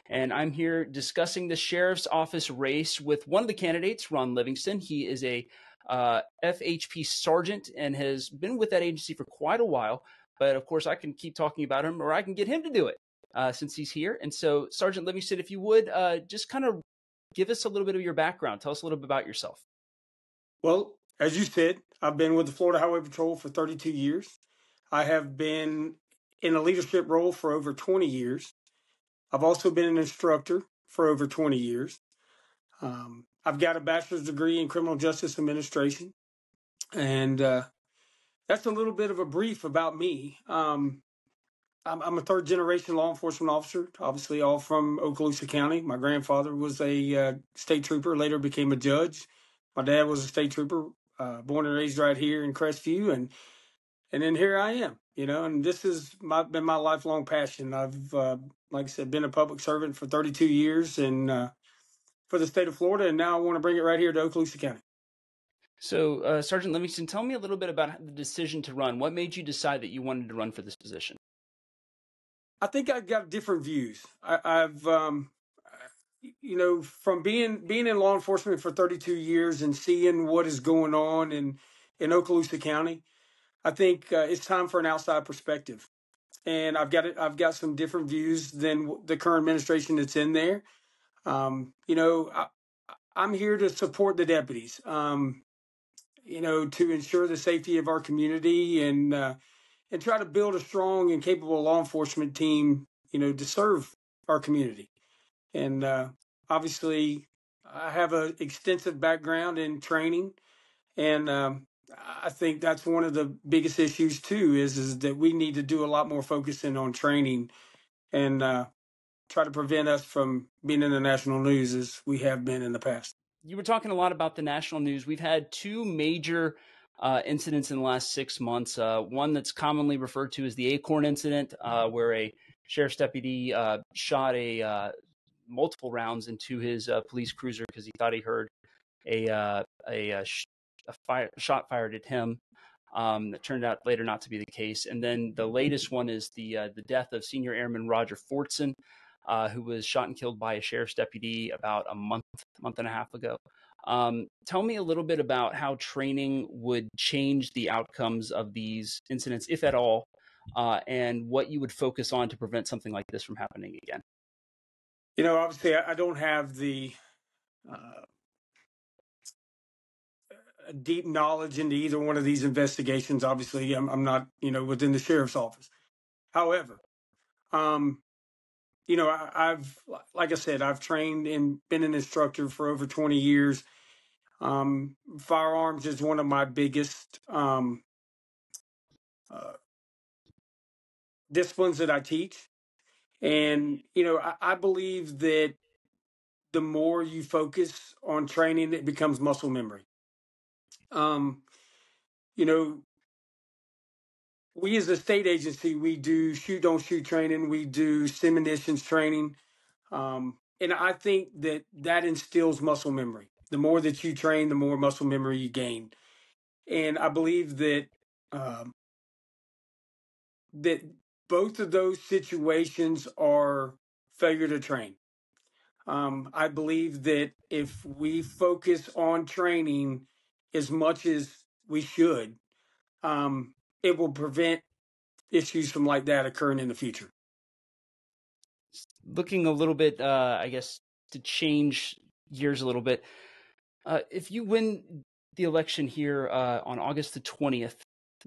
and I'm here discussing the sheriff's office race with one of the candidates, Ron Livingston. He is a FHP sergeant and has been with that agency for quite a while. But of course, I can keep talking about him, or I can get him to do it since he's here. And so, Sergeant Livingston, if you would just kind of give us a little bit of your background. Tell us a little bit about yourself. Well, as you said, I've been with the Florida Highway Patrol for 32 years. I have been in a leadership role for over 20 years. I've also been an instructor for over 20 years. I've got a bachelor's degree in criminal justice administration. And that's a little bit of a brief about me. I'm a third generation law enforcement officer, obviously all from Okaloosa County. My grandfather was a state trooper, later became a judge. My dad was a state trooper, born and raised right here in Crestview. And then here I am, and this has been my lifelong passion. I've, like I said, been a public servant for 32 years and for the state of Florida, and now I want to bring it right here to Okaloosa County. So, Sergeant Livingston, tell me a little bit about the decision to run. What made you decide that you wanted to run for this position? I think I've got different views. I've from being in law enforcement for 32 years and seeing what is going on in Okaloosa County, I think it's time for an outside perspective. And I've got some different views than the current administration that's in there. I'm here to support the deputies, to ensure the safety of our community and try to build a strong and capable law enforcement team, to serve our community. And obviously, I have an extensive background in training, and I think that's one of the biggest issues too. Is that we need to do a lot more focusing on training and try to prevent us from being in the national news as we have been in the past. You were talking a lot about the national news. We've had two major incidents in the last 6 months. One that's commonly referred to as the Acorn incident, where a sheriff's deputy shot multiple rounds into his police cruiser because he thought he heard a shot fired at him. That turned out later not to be the case. And then the latest one is the death of Senior Airman Roger Fortson, who was shot and killed by a sheriff's deputy about a month and a half ago. Tell me a little bit about how training would change the outcomes of these incidents, if at all, and what you would focus on to prevent something like this from happening again. Obviously, I don't have the deep knowledge into either one of these investigations. Obviously, I'm not, within the sheriff's office. However, like I said, I've trained and been an instructor for over 20 years. Firearms is one of my biggest disciplines that I teach. And, I believe that the more you focus on training, it becomes muscle memory. We as a state agency, we do shoot, don't shoot training. We do munitions training. And I think that instills muscle memory. The more that you train, the more muscle memory you gain. And I believe that that both of those situations are failure to train. I believe that if we focus on training as much as we should, it will prevent issues from like that occurring in the future. Looking a little bit, I guess, to change gears a little bit, if you win the election here on August the 20th,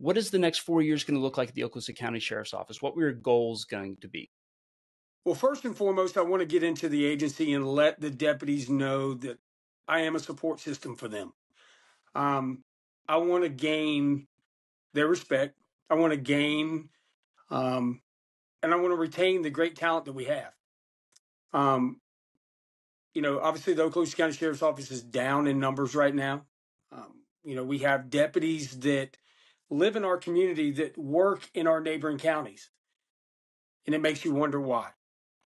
what is the next 4 years going to look like at the Okaloosa County Sheriff's Office? What were your goals going to be? Well, first and foremost, I want to get into the agency and let the deputies know that I am a support system for them. I want to gain their respect. I want to gain, and I want to retain the great talent that we have. Obviously the Okaloosa County Sheriff's Office is down in numbers right now. We have deputies that live in our community that work in our neighboring counties, and it makes you wonder why.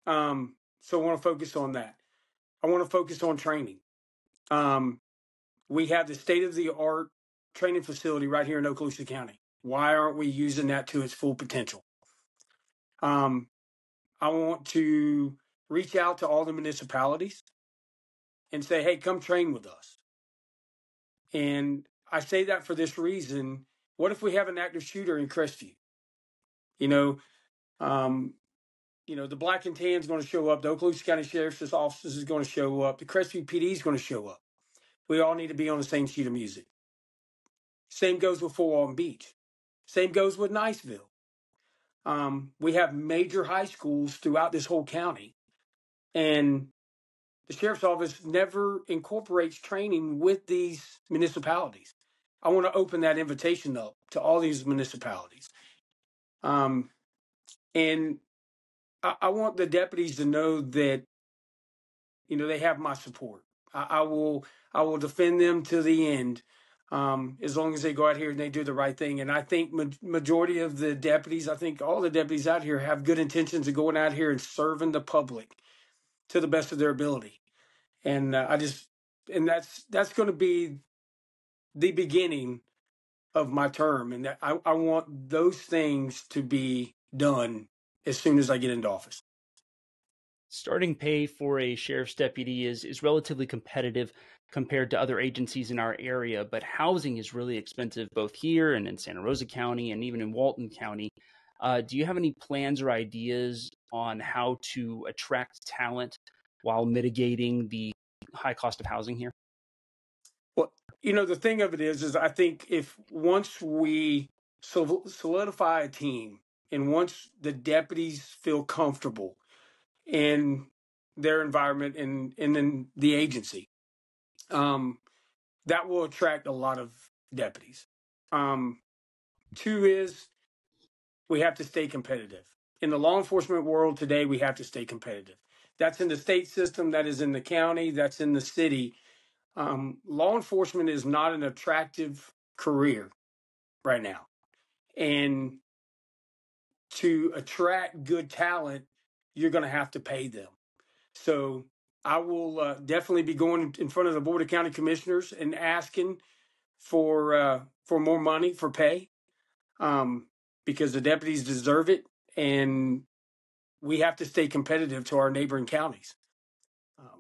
So I want to focus on that. I want to focus on training. We have the state-of-the-art training facility right here in Okaloosa County. Why aren't we using that to its full potential? I want to reach out to all the municipalities and say, hey, come train with us. And I say that for this reason. What if we have an active shooter in Crestview? You know, the Black and Tan is going to show up. The Okaloosa County Sheriff's Office is going to show up. The Crestview PD is going to show up. We all need to be on the same sheet of music. Same goes with Fort Walton Beach. Same goes with Niceville. We have major high schools throughout this whole county. And the Sheriff's Office never incorporates training with these municipalities. I want to open that invitation up to all these municipalities. And I want the deputies to know that, they have my support. I will defend them to the end, as long as they go out here and they do the right thing. And I think majority of the deputies, I think all the deputies out here have good intentions of going out here and serving the public to the best of their ability. And that's going to be the beginning of my term. And I want those things to be done as soon as I get into office. Starting pay for a sheriff's deputy is relatively competitive compared to other agencies in our area, but housing is really expensive both here and in Santa Rosa County and even in Walton County. Do you have any plans or ideas on how to attract talent while mitigating the high cost of housing here? Well, the thing of it is I think if once we solidify a team and once the deputies feel comfortable in their environment and in the agency, that will attract a lot of deputies. Two is we have to stay competitive. In the law enforcement world today, we have to stay competitive. That's in the state system, that is in the county, that's in the city. Law enforcement is not an attractive career right now. And to attract good talent, you're going to have to pay them. So I will definitely be going in front of the Board of County Commissioners and asking for more money for pay, because the deputies deserve it, and we have to stay competitive to our neighboring counties.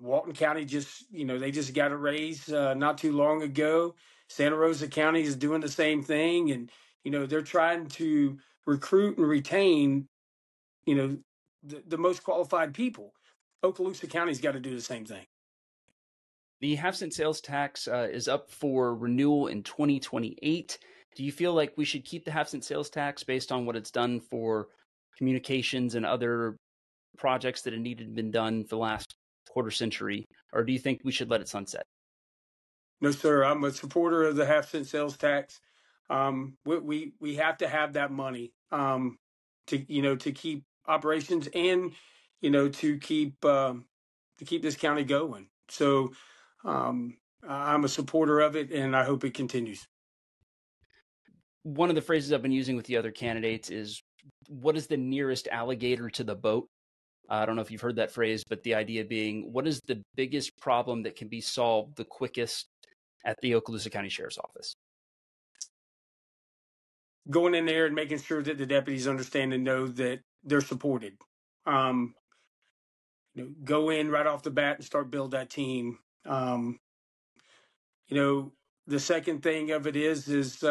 Walton County they just got a raise not too long ago. Santa Rosa County is doing the same thing, and they're trying to recruit and retain the most qualified people. Okaloosa County's got to do the same thing. The half-cent sales tax is up for renewal in 2028. Do you feel like we should keep the half-cent sales tax based on what it's done for communications and other projects that have needed to been done for the last quarter century, or do you think we should let it sunset? No, sir. I'm a supporter of the half-cent sales tax. We have to have that money to keep operations and to keep this county going. So I'm a supporter of it, and I hope it continues. One of the phrases I've been using with the other candidates is, what is the nearest alligator to the boat? I don't know if you've heard that phrase, but the idea being, what is the biggest problem that can be solved the quickest at the Okaloosa County Sheriff's Office? Going in there and making sure that the deputies understand and know that they're supported. Go in right off the bat and start build that team. The second thing of it is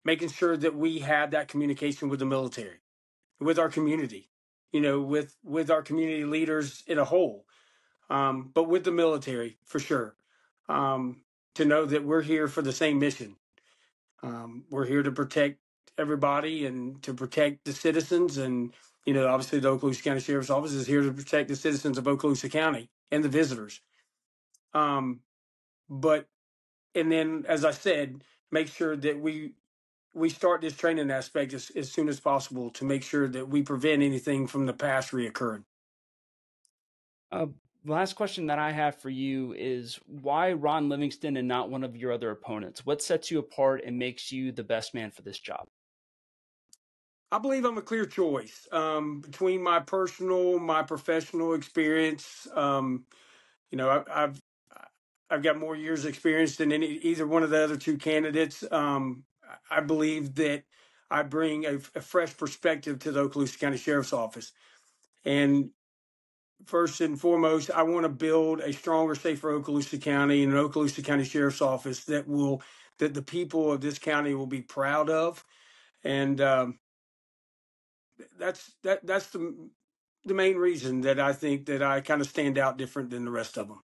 making sure that we have that communication with the military, with our community, with our community leaders in a whole, but with the military for sure, to know that we're here for the same mission. We're here to protect everybody and to protect the citizens. And, obviously the Okaloosa County Sheriff's Office is here to protect the citizens of Okaloosa County and the visitors. And then, as I said, make sure that we start this training aspect as soon as possible to make sure that we prevent anything from the past reoccurring. The last question that I have for you is, why Ron Livingston and not one of your other opponents? What sets you apart and makes you the best man for this job? I believe I'm a clear choice between my professional experience. I've got more years experience than either one of the other two candidates. I believe that I bring a fresh perspective to the Okaloosa County Sheriff's Office. And first and foremost, I want to build a stronger, safer Okaloosa County and an Okaloosa County Sheriff's Office that the people of this county will be proud of, and that's the main reason that I think that I kind of stand out different than the rest of them.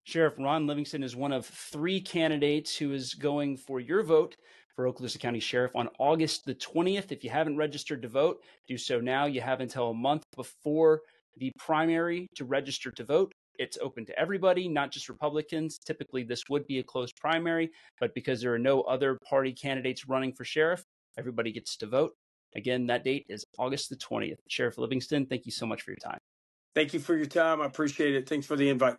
Sheriff Ron Livingston is one of 3 candidates who is going for your vote for Okaloosa County Sheriff on August the 20th. If you haven't registered to vote, do so now. You have until a month before the primary to register to vote. It's open to everybody, not just Republicans. Typically, this would be a closed primary, but because there are no other party candidates running for sheriff, everybody gets to vote. Again, that date is August the 20th. Sheriff Livingston, thank you so much for your time. Thank you for your time. I appreciate it. Thanks for the invite.